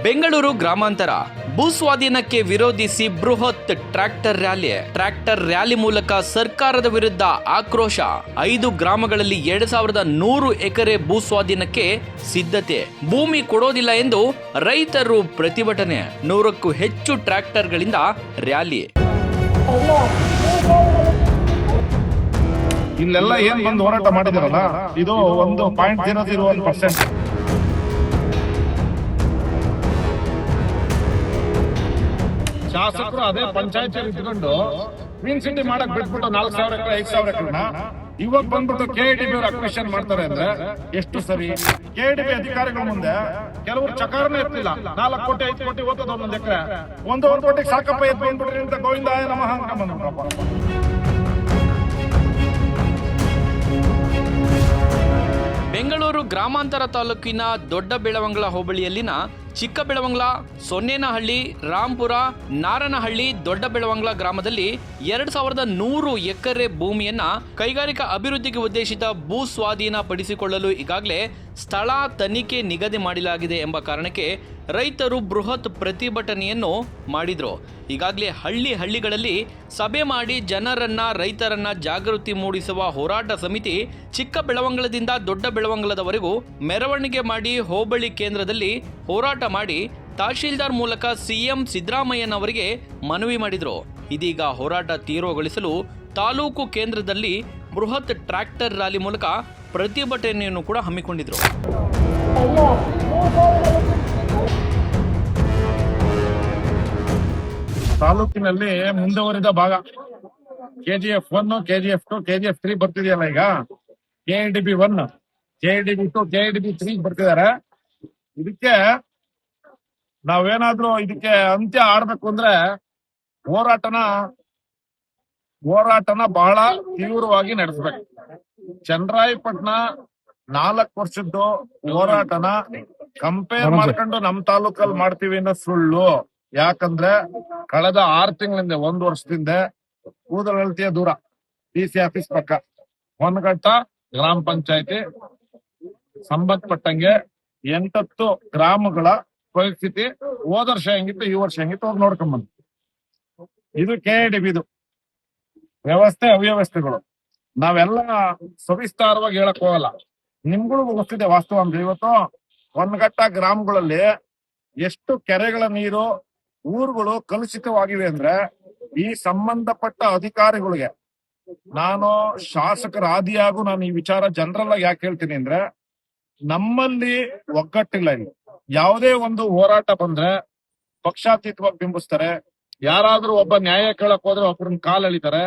ಬೆಂಗಳೂರು ಗ್ರಾಮಾಂತರ ಭೂಸ್ವಾಧೀನಕ್ಕೆ ವಿರೋಧಿಸಿ ಬೃಹತ್ ಟ್ರ್ಯಾಕ್ಟರ್ ರ್ಯಾಲಿ ಮೂಲಕ ಸರ್ಕಾರದ ವಿರುದ್ಧ ಆಕ್ರೋಶ. 5 ಗ್ರಾಮಗಳಲ್ಲಿ 2100 ಎಕರೆ ಭೂಸ್ವಾಧೀನಕ್ಕೆ ಸಿದ್ಧತೆ. ಭೂಮಿ ಕೊಡೋದಿಲ್ಲ ಎಂದು ರೈತರು ಪ್ರತಿಭಟನೆ. 100ಕ್ಕೂ ಹೆಚ್ಚು ಟ್ರ್ಯಾಕ್ಟರ್ಗಳಿಂದ ರ್ಯಾಲಿ. ಇಲ್ಲೆಲ್ಲ ಏನ್ ಬಂದು ಹೋರಾಟ ಮಾಡಿದಾರಲ್ಲ, ಇದು 1.001%. ಶಾಸಕರು ಅದೇ ಪಂಚಾಯತ್ ಇಟ್ಕೊಂಡು ಕ್ವೀನ್ ಸಿಟಿ ಮಾಡಕ್ ಬಿಟ್ಬಿಟ್ಟು 4,000 ಎಕರೆ 5,000 ಎಕರೆನ ಇವಾಗ ಬಂದ್ಬಿಟ್ಟು ಕೆಡಿಬಿ ಅವ್ರು ಅಕ್ವಿಷನ್ ಮಾಡ್ತಾರೆ ಅಂದ್ರೆ ಎಷ್ಟು ಸರಿ? ಕೆಡಿಬಿ ಅಧಿಕಾರಿಗಳ ಮುಂದೆ ಕೆಲವರು ಚಕಾರನೇ ಇರ್ತಿಲ್ಲ. 4 ಕೋಟಿ 5 ಕೋಟಿ ಹೋಗ್ತದ ಒಂದೊಂದು ಎಕರೆ, 1.5 ಕೋಟಿಗೆ ಸಾಕಪ್ಪ ಎದ್ದು ಬಂದ್ಬಿಟ್ರಿ ಅಂತ ಗೋವಿಂದಾಯ ನಮಃ ಅಂತ ಬಂದ್ಬಿಟ್ರಪ್ಪ. ಬೆಂಗಳೂರು ಗ್ರಾಮಾಂತರ ತಾಲೂಕಿನ ದೊಡ್ಡ ಬೆಳವಂಗಲ ಹೋಬಳಿಯಲ್ಲಿನ ಚಿಕ್ಕ ಬೆಳವಂಗಲ, ಸೊನ್ನೇನಹಳ್ಳಿ, ರಾಂಪುರ, ನಾರನಹಳ್ಳಿ, ದೊಡ್ಡ ಬೆಳವಂಗಲ ಗ್ರಾಮದಲ್ಲಿ 2100 ಎಕರೆ ಭೂಮಿಯನ್ನ ಕೈಗಾರಿಕಾ ಅಭಿವೃದ್ಧಿಗೆ ಉದ್ದೇಶಿತ ಭೂ ಸ್ವಾಧೀನ ಪಡಿಸಿಕೊಳ್ಳಲು ಈಗಾಗಲೇ ಸ್ಥಳ ತನಿಖೆ ನಿಗದಿ ಮಾಡಲಾಗಿದೆ ಎಂಬ ಕಾರಣಕ್ಕೆ ರೈತರು ಬೃಹತ್ ಪ್ರತಿಭಟನೆಯನ್ನು ಮಾಡಿದ್ರು. ಈಗಾಗಲೇ ಹಳ್ಳಿಗಳಲ್ಲಿ ಸಭೆ ಮಾಡಿ ರೈತರನ್ನ ಜಾಗೃತಿ ಮೂಡಿಸುವ ಹೋರಾಟ ಸಮಿತಿ ಚಿಕ್ಕ ಬೆಳವಂಗಲದಿಂದ ದೊಡ್ಡ ಬೆಳವಂಗಲದವರೆಗೂ ಮೆರವಣಿಗೆ ಮಾಡಿ ಹೋಬಳಿ ಕೇಂದ್ರದಲ್ಲಿ ಹೋರಾಟ ಮಾಡಿ ತಹಶೀಲ್ದಾರ್ ಮೂಲಕ ಸಿಎಂ ಸಿದ್ದರಾಮಯ್ಯನವರಿಗೆ ಮನವಿ ಮಾಡಿದ್ರು. ಇದೀಗ ಹೋರಾಟ ತೀವ್ರಗೊಳಿಸಲು ತಾಲೂಕು ಕೇಂದ್ರದಲ್ಲಿ ಬೃಹತ್ ಟ್ರ್ಯಾಕ್ಟರ್ ರ್ಯಾಲಿ ಮೂಲಕ ಪ್ರತಿಭಟನೆಯನ್ನು ಕೂಡ ಹಮ್ಮಿಕೊಂಡಿದ್ರು. ತಾಲೂಕಿನಲ್ಲಿ ಮುಂದುವರಿದ ಭಾಗ KGF 1, KGF 2, KGF 3 ಬರ್ತಿದೆಯಲ್ಲ. ಈಗ KDB 1, KDB 2, KDB 3 ಬರ್ತಿದ್ದಾರೆ. ಇದಕ್ಕೆ ನಾವೇನಾದ್ರೂ ಇದಕ್ಕೆ ಅಂತ್ಯ ಆಡ್ಬೇಕು ಅಂದ್ರೆ ಹೋರಾಟನ ಬಹಳ ತೀವ್ರವಾಗಿ ನಡೆಸಬೇಕು. ಚನ್ನರಾಯಪಟ್ಟಣ 4 ವರ್ಷದ್ದು ಹೋರಾಟನ ಕಂಪೇರ್ ಮಾಡ್ಕೊಂಡು ನಮ್ ತಾಲೂಕಲ್ಲಿ ಮಾಡ್ತೀವಿ ಅನ್ನೋ ಸುಳ್ಳು. ಯಾಕಂದ್ರೆ ಕಳೆದ 6 ತಿಂಗಳಿಂದ 1 ವರ್ಷದಿಂದ ಕೂದಲಳ್ತಿಯ ದೂರ DC ಆಫೀಸ್ ಪಕ್ಕ ಹೊನ್ನಘಟ್ಟ ಗ್ರಾಮ ಪಂಚಾಯತಿ ಸಂಬಂಧಪಟ್ಟಂಗೆ 8 ಗ್ರಾಮಗಳ ಪರಿಸ್ಥಿತಿ ಹೋದ ವರ್ಷ ಹೆಂಗಿತ್ತು ಈ ವರ್ಷ ಹೆಂಗಿತ್ತು ಹೋಗಿ ನೋಡ್ಕೊಂಬಂದು. ಇದು KDBದು ವ್ಯವಸ್ಥೆ ಅವ್ಯವಸ್ಥೆಗಳು ನಾವೆಲ್ಲ ಸವಿಸ್ತಾರವಾಗಿ ಹೇಳಕ್ ಹೋಗಲ್ಲ, ನಿಮ್ಗಳಿಗೂ ಗೊತ್ತಿದೆ ವಾಸ್ತವಾಂಶ. ಇವತ್ತು ಹೊನ್ನಘಟ್ಟ ಗ್ರಾಮಗಳಲ್ಲಿ ಎಷ್ಟು ಕೆರೆಗಳ ನೀರು ಊರುಗಳು ಕಲುಷಿತವಾಗಿವೆ ಅಂದ್ರೆ ಈ ಸಂಬಂಧಪಟ್ಟ ಅಧಿಕಾರಿಗಳಿಗೆ ನಾನು ಶಾಸಕರ ಆದಿಯಾಗೂ ನಾನು ಈ ವಿಚಾರ ಜನರಲ್ ಆಗಿ ಯಾಕೆ ಹೇಳ್ತೀನಿ ಅಂದ್ರೆ, ನಮ್ಮಲ್ಲಿ ಒಗ್ಗಟ್ಟಿಲ್ಲ. ಇಲ್ಲಿ ಯಾವುದೇ ಒಂದು ಹೋರಾಟ ಬಂದ್ರೆ ಪಕ್ಷಾತೀತವಾಗಿ ಬಿಂಬಿಸ್ತಾರೆ. ಯಾರಾದ್ರೂ ಒಬ್ಬ ನ್ಯಾಯ ಕೇಳಕ್ ಹೋದ್ರೆ ಒಬ್ಬರನ್ನ ಕಾಲ್ ಎಳಿತಾರೆ.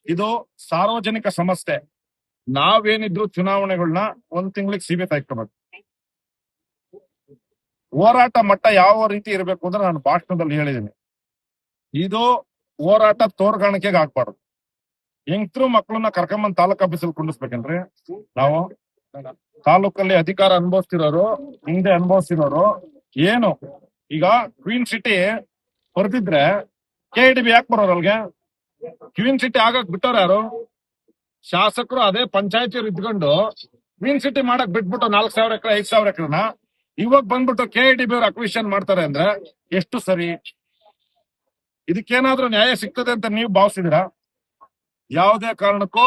ಇದು ಸಾರ್ವಜನಿಕ ಸಮಸ್ಯೆ. ನಾವೇನಿದ್ರು ಚುನಾವಣೆಗಳನ್ನ 1 ತಿಂಗಳಿಗೆ ಸೀಮಿತ ಇಟ್ಕೋಬೇಕು. ಹೋರಾಟ ಮಟ್ಟ ಯಾವ ರೀತಿ ಇರಬೇಕು ಅಂದ್ರೆ ನಾನು ಭಾಷಣದಲ್ಲಿ ಹೇಳಿದ್ದೀನಿ. ಇದು ಹೋರಾಟ ತೋರ್ಗಾಣಿಕೆಗೆ ಆಗ್ಬಾರ್ದು. ಹೆಂಗ್ತರು ಮಕ್ಕಳನ್ನ ಕರ್ಕೊಂಬಂದ್ ತಾಲೂಕ್ ಆಫೀಸಲ್ಲಿ ಕುಂಡಿಸ್ಬೇಕೇನ್ರಿ? ನಾವು ತಾಲೂಕಲ್ಲಿ ಅಧಿಕಾರ ಅನುಭವಿಸ್ತಿರೋರು, ಹಿಂದೆ ಅನುಭವಿಸ್ತಿರೋರು ಏನು ಈಗ ಕ್ವೀನ್ ಸಿಟಿ ಹೊರದಿದ್ರೆ KDB ಯಾಕೆ ಬರೋರು ಅಲ್ಗೆ? ಕ್ವೀನ್ ಸಿಟಿ ಆಗಕ್ ಬಿಟ್ಟವ್ರ ಯಾರು? ಶಾಸಕರು ಅದೇ ಪಂಚಾಯತಿ ಇದ್ಕೊಂಡು ಕ್ವೀನ್ ಸಿಟಿ ಮಾಡಕ್ ಬಿಟ್ಬಿಟ್ಟು 4,000 ಎಕರೆ 5,000 ಎಕರೆನ ಇವಾಗ ಬಂದ್ಬಿಟ್ಟು KDB ಅವ್ರು ಅಕ್ವಿಷನ್ ಮಾಡ್ತಾರೆ ಅಂದ್ರೆ ಎಷ್ಟು ಸರಿ? ಇದಕ್ಕೇನಾದ್ರೂ ನ್ಯಾಯ ಸಿಗ್ತದೆ ಅಂತ ನೀವು ಭಾವಿಸಿದಿರಾ? ಯಾವುದೇ ಕಾರಣಕ್ಕೂ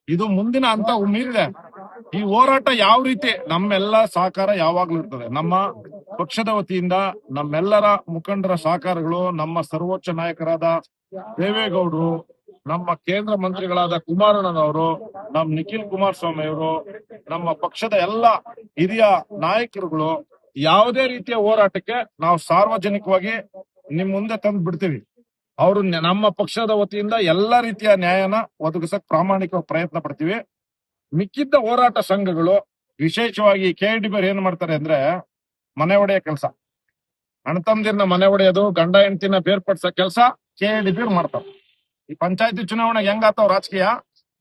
ಇದು ಮುಂದಿನ ಹಂತ ಮೀರಿದೆ. ಈ ಹೋರಾಟ ಯಾವ ರೀತಿ ನಮ್ಮೆಲ್ಲ ಸಹಕಾರ ಯಾವಾಗ್ಲೂ ಇರ್ತದೆ. ನಮ್ಮ ಪಕ್ಷದ ವತಿಯಿಂದ ನಮ್ಮೆಲ್ಲರ ಮುಖಂಡರ ಸಹಕಾರಗಳು, ನಮ್ಮ ಸರ್ವೋಚ್ಚ ನಾಯಕರಾದ ದೇವೇಗೌಡರು, ನಮ್ಮ ಕೇಂದ್ರ ಮಂತ್ರಿಗಳಾದ ಕುಮಾರಣ್ಣನವರು, ನಮ್ಮ ನಿಖಿಲ್ ಕುಮಾರಸ್ವಾಮಿ ಅವರು, ನಮ್ಮ ಪಕ್ಷದ ಎಲ್ಲ ಹಿರಿಯ ನಾಯಕರುಗಳು ಯಾವುದೇ ರೀತಿಯ ಹೋರಾಟಕ್ಕೆ ನಾವು ಸಾರ್ವಜನಿಕವಾಗಿ ನಿಮ್ ಮುಂದೆ ತಂದು ಬಿಡ್ತೀವಿ. ಅವರು ನಮ್ಮ ಪಕ್ಷದ ವತಿಯಿಂದ ಎಲ್ಲಾ ರೀತಿಯ ನ್ಯಾಯನ ಒದಗಿಸಕ್ ಪ್ರಾಮಾಣಿಕ ಪ್ರಯತ್ನ ಪಡ್ತೀವಿ. ಮಿಕ್ಕಿದ್ದ ಹೋರಾಟ ಸಂಘಗಳು ವಿಶೇಷವಾಗಿ KDB ಏನ್ ಮಾಡ್ತಾರೆ ಅಂದ್ರೆ ಮನೆ ಒಡೆಯ ಕೆಲಸ, ಅಣ್ಣತಮ್ಮದಿರ್ನ ಮನೆ ಒಡೆಯೋದು, ಗಂಡ ಹೆಂಡತಿನ ಬೇರ್ಪಡಿಸೋ ಕೆಲಸ KDB ಮಾಡ್ತಾರೆ. ಈ ಪಂಚಾಯತಿ ಚುನಾವಣೆಗೆ ಹೆಂಗಾತಾವ್ ರಾಜಕೀಯ,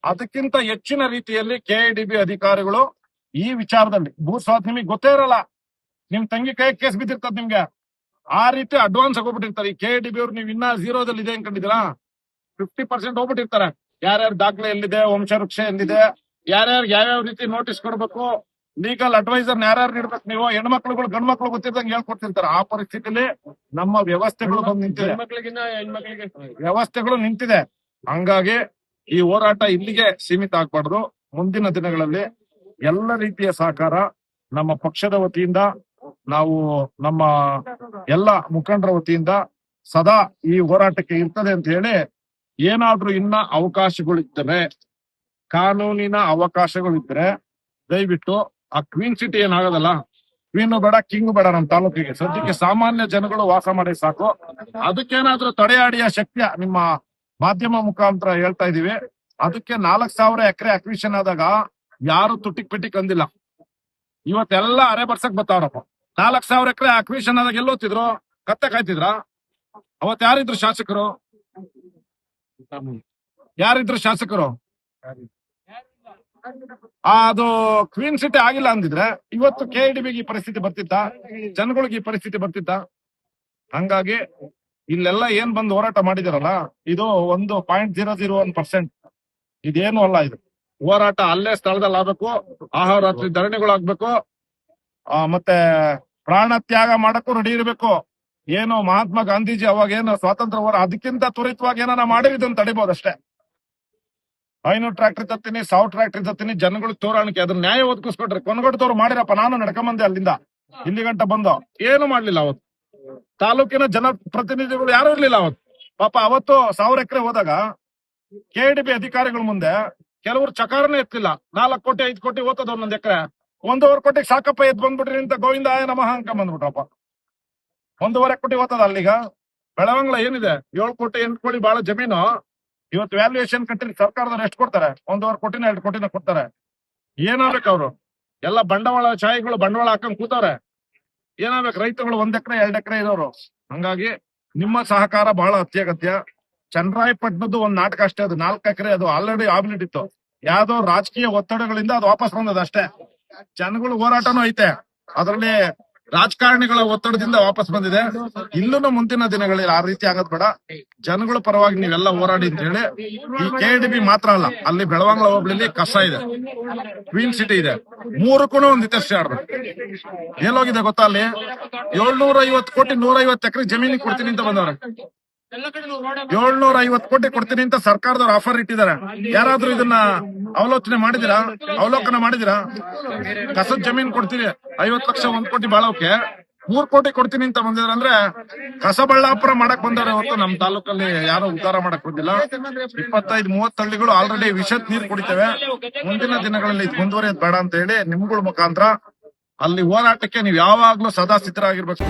ಅದಕ್ಕಿಂತ ಹೆಚ್ಚಿನ ರೀತಿಯಲ್ಲಿ KDB ಅಧಿಕಾರಿಗಳು ಈ ವಿಚಾರದಲ್ಲಿ ಭೂ ಸ್ವಾಧೀನ ನಿಮಗೆ ಗೊತ್ತೇ ಇರಲ್ಲ. ನಿಮ್ ತಂಗಿ ಕೈ ಕೇಸ್ ಬಿದ್ದಿರ್ತದ ನಿಮ್ಗೆ, ಆ ರೀತಿ ಅಡ್ವಾನ್ಸ್ ಹೋಗ್ಬಿಟ್ಟಿರ್ತಾರೆ. ಈ KDB ಅವ್ರು ನೀವು ಇನ್ನ 0ದಲ್ಲಿ ಇದೆ ಅನ್ಕೊಂಡಿದ್ದೀರಾ? 50% ಹೋಗ್ಬಿಟ್ಟಿರ್ತಾರೆ. ಯಾರ್ಯಾರ ದಾಖಲೆ ಎಲ್ಲಿದೆ, ವಂಶವೃಕ್ಷ ಎಲ್ಲಿದೆ, ಯಾರ್ಯಾರು ಯಾವ್ಯಾವ ರೀತಿ ನೋಟಿಸ್ ಕೊಡ್ಬೇಕು, ಲೀಗಲ್ ಅಡ್ವೈಸರ್ ಯಾರ್ಯಾರು ನೀಡ್ಬೇಕು ನೀವು? ಹೆಣ್ಮಕ್ಳುಗಳು ಗಂಡ್ ಮಕ್ಳು ಗೊತ್ತಿದ್ದಂಗೆ ಹೇಳ್ಕೊಡ್ತಿರ್ತಾರೆ. ಆ ಪರಿಸ್ಥಿತಿಲಿ ನಮ್ಮ ವ್ಯವಸ್ಥೆಗಳು ಬಂದು ನಿಂತಿದೆ, ವ್ಯವಸ್ಥೆಗಳು ನಿಂತಿದೆ. ಹಂಗಾಗಿ ಈ ಹೋರಾಟ ಇಲ್ಲಿಗೆ ಸೀಮಿತ ಆಗ್ಬಾರ್ದು. ಮುಂದಿನ ದಿನಗಳಲ್ಲಿ ಎಲ್ಲ ರೀತಿಯ ಸಹಕಾರ ನಮ್ಮ ಪಕ್ಷದ ವತಿಯಿಂದ, ನಾವು ನಮ್ಮ ಎಲ್ಲ ಮುಖಂಡರ ವತಿಯಿಂದ ಸದಾ ಈ ಹೋರಾಟಕ್ಕೆ ಇರ್ತದೆ ಅಂತ ಹೇಳಿ, ಏನಾದ್ರೂ ಇನ್ನ ಅವಕಾಶಗಳಿದ್ದರೆ, ಕಾನೂನಿನ ಅವಕಾಶಗಳಿದ್ರೆ ದಯವಿಟ್ಟು ಆ ಕ್ವೀನ್ ಸಿಟಿ ಏನಾಗೋದಲ್ಲ, ಕ್ವೀನು ಬೇಡ ಕಿಂಗ್ ಬೇಡ ನಮ್ಮ ತಾಲೂಕಿಗೆ. ಸದ್ಯಕ್ಕೆ ಸಾಮಾನ್ಯ ಜನಗಳು ವಾಸ ಮಾಡಿ ಸಾಕು. ಅದಕ್ಕೇನಾದ್ರೂ ತಡೆಯಾಡಿಯ ಶಕ್ತಿಯ ನಿಮ್ಮ ಮಾಧ್ಯಮ ಮುಖಾಂತರ ಹೇಳ್ತಾ ಇದೀವಿ. ಅದಕ್ಕೆ 4,000 ಎಕರೆ ಅಕ್ವಿಷನ್ ಆದಾಗ ಯಾರು ತುಟಿಕ್ ಪಿಟಿಕ್ ಅಂದಿಲ್ಲ. ಇವತ್ತೆಲ್ಲ ಅರೆ ಬರ್ಸಕ್ ಬರ್ತಾವ್ರಪ್ಪ. 4,000 ಎಕರೆ ಅಕ್ವಿಷನ್ ಆದಾಗ ಎಲ್ಲೋತಿದ್ರು? ಕತ್ತೆ ಕಾಯ್ತಿದ್ರ? ಅವತ್ ಯಾರಿದ್ರು ಶಾಸಕರು? ಯಾರಿದ್ರು ಶಾಸಕರು? ಅದು ಕ್ವೀನ್ ಸಿಟಿ ಆಗಿಲ್ಲ ಅಂದಿದ್ರೆ ಇವತ್ತು KIDBಗೆ ಈ ಪರಿಸ್ಥಿತಿ ಬರ್ತಿತ್ತ? ಜನಗಳಿಗೆ ಈ ಪರಿಸ್ಥಿತಿ ಬರ್ತಿತ್ತ? ಹಂಗಾಗಿ ಇಲ್ಲೆಲ್ಲ ಏನ್ ಬಂದು ಹೋರಾಟ ಮಾಡಿದಾರಲ್ಲ, ಇದು 1.001%. ಇದೇನು ಅಲ್ಲ. ಇದು ಹೋರಾಟ ಅಲ್ಲೇ ಸ್ಥಳದಲ್ಲಿ ಆಗ್ಬೇಕು, ಆಹೋರಾತ್ರಿ ಧರಣಿಗಳಾಗ್ಬೇಕು, ಮತ್ತೆ ಪ್ರಾಣ ತ್ಯಾಗ ಮಾಡಕ್ಕೂ ರೆಡಿ ಇರಬೇಕು. ಏನು ಮಹಾತ್ಮ ಗಾಂಧೀಜಿ ಅವಾಗ ಏನು ಸ್ವಾತಂತ್ರ್ಯ ಹೋರಾಟ, ಅದಕ್ಕಿಂತ ತ್ವರಿತವಾಗಿ ಏನಾರ ಮಾಡಿರಿ ಇದನ್ನ ತಡಿಬಹುದಷ್ಟೇ. 500 ಟ್ರಾಕ್ಟರ್ ತತ್ತೀನಿ, 1000 ಟ್ರಾಕ್ಟರ್ ತತ್ತೀನಿ, ಜನಗಳಿಗೆ ತೋರಾಣಿಕೆ ಅದ್ರ ನ್ಯಾಯ ಒದಗಿಸ್ಕೊಟ್ರಿ. ಕೊನಗಡದವ್ರು ಮಾಡಿರಪ್ಪ, ನಾನು ನಡ್ಕೊಂಬಂದೆ ಅಲ್ಲಿಂದ ಇಲ್ಲಿ ಗಂಟ ಬಂದು, ಏನು ಮಾಡ್ಲಿಲ್ಲ ಅವತ್ತು. ತಾಲೂಕಿನ ಜನಪ್ರತಿನಿಧಿಗಳು ಯಾರು ಇರ್ಲಿಲ್ಲ ಅವತ್ತು. ಪಾಪ ಅವತ್ತು 1000 ಎಕರೆ ಹೋದಾಗ KIDB ಅಧಿಕಾರಿಗಳ ಮುಂದೆ ಕೆಲವರು ಚಕಾರನೇ ಎತ್ತಿಲ್ಲ. 4 ಕೋಟಿ 5 ಕೋಟಿ ಹೋಗ್ತದ ಒಂದೊಂದ್ ಎಕರೆ. 1.5 ಕೋಟಿಗೆ ಸಾಕಪ್ಪ ಎದ್ ಬಂದ್ಬಿಟ್ರಿ ಅಂತ ಗೋವಿಂದಾಯ ನಮಃ ಅಂಕ ಬಂದ್ಬಿಟ್ರಪ್ಪ. 1.5 ಕೋಟಿ ಹೋಗ್ತದ ಅಲ್ಲಿಗ. ಬೆಳವಂಗ್ಲ ಏನಿದೆ 7 ಕೋಟಿ 8 ಕೋಟಿ ಬಹಳ ಜಮೀನು. ಇವತ್ತು ವ್ಯಾಲ್ಯೂಯೇಷನ್ ಕಟ್ಟಿ ಸರ್ಕಾರದವ್ರು ಎಷ್ಟು ಕೊಡ್ತಾರೆ? 1.5 ಕೋಟಿನ 2 ಕೋಟಿನ ಕೊಡ್ತಾರೆ. ಏನಾಗ್ಬೇಕು ಅವ್ರು? ಎಲ್ಲ ಬಂಡವಾಳ ಶಾಹಿಗಳು ಬಂಡವಾಳ ಹಾಕೊಂಡ್ ಕೂತವ್ರೆ. ಏನಾಗ್ಬೇಕು? ರೈತಗಳು 1 ಎಕರೆ 2 ಎಕರೆ ಇರೋರು. ಹಂಗಾಗಿ ನಿಮ್ಮ ಸಹಕಾರ ಬಹಳ ಅತ್ಯಗತ್ಯ. ಚನ್ನರಾಯಪಟ್ಟಣದ್ದು ಒಂದ್ ನಾಟಕ ಅಷ್ಟೇ. ಅದು 4 ಎಕರೆ, ಅದು ಆಲ್ರೆಡಿ ಆಬ್ಲಿಟ್ ಇತ್ತು. ಯಾವ್ದೋ ರಾಜಕೀಯ ಒತ್ತಡಗಳಿಂದ ಅದು ವಾಪಸ್ ಬಂದದ ಅಷ್ಟೇ. ಜನಗಳು ಹೋರಾಟನೂ ಐತೆ, ಅದರಲ್ಲಿ ರಾಜಕಾರಣಿಗಳ ಒತ್ತಡದಿಂದ ವಾಪಸ್ ಬಂದಿದೆ. ಇಲ್ಲೂ ಮುಂದಿನ ದಿನಗಳಲ್ಲಿ ಆ ರೀತಿ ಆಗೋದ್ ಬೇಡ. ಜನಗಳ ಪರವಾಗಿ ನೀವೆಲ್ಲ ಹೋರಾಡಿ ಅಂತ ಹೇಳಿ. ಈ KIDB ಮಾತ್ರ ಅಲ್ಲ, ಅಲ್ಲಿ ಬೆಳವಂಗ್ಲ ಹೋಬಳಿಲಿ ಕಸ ಇದೆ, ಕ್ವೀನ್ ಸಿಟಿ ಇದೆ, 3ಕ್ಕೂ ಒಂದ್ ಹಿತಶ್ರೀ ಆಡ್ಬೇಕು. ಎಲ್ಲೋಗಿದೆ ಗೊತ್ತಾ? ಅಲ್ಲಿ 750 ಕೋಟಿ 150 ಎಕರೆ ಜಮೀನಿಗೆ ಕೊಡ್ತೀನಿ ಅಂತ ಬಂದವ್ರೆ. 750 ಕೋಟಿ ಕೊಡ್ತೀನಿ ಅಂತ ಸರ್ಕಾರದವ್ರು ಆಫರ್ ಇಟ್ಟಿದ್ದಾರೆ. ಯಾರಾದ್ರೂ ಇದನ್ನ ಅವಲೋಕನ ಮಾಡಿದಿರಾ? ಕಸದ ಜಮೀನ್ ಕೊಡ್ತೀನಿ 50 ಲಕ್ಷ 1 ಕೋಟಿ ಬಾಳೋಕೆ 3 ಕೋಟಿ ಕೊಡ್ತೀನಿ ಅಂತ ಬಂದಿದ್ರ ಅಂದ್ರೆ ಕಸಬಳ್ಳಾಪುರ ಮಾಡಕ್ ಬಂದವ್ರೆ ಹೊರತು ನಮ್ ತಾಲೂಕಲ್ಲಿ ಯಾರೋ ಉದ್ಧಾರ ಮಾಡಕ್ ಬಂದಿಲ್ಲ. 25-30 ಹಳ್ಳಿಗಳು ಆಲ್ರೆಡಿ ವಿಷದ್ ನೀರು ಕುಡಿತೇವೆ. ಮುಂದಿನ ದಿನಗಳಲ್ಲಿ ಇದು ಮುಂದುವರಿಯೋದ್ ಬೇಡ ಅಂತ ಹೇಳಿ ನಿಮ್ಗಳ ಮುಖಾಂತರ ಅಲ್ಲಿ ಹೋರಾಟಕ್ಕೆ ನೀವು ಯಾವಾಗ್ಲೂ ಸದಾ ಸಿದ್ಧರಾಗಿರ್ಬೇಕು.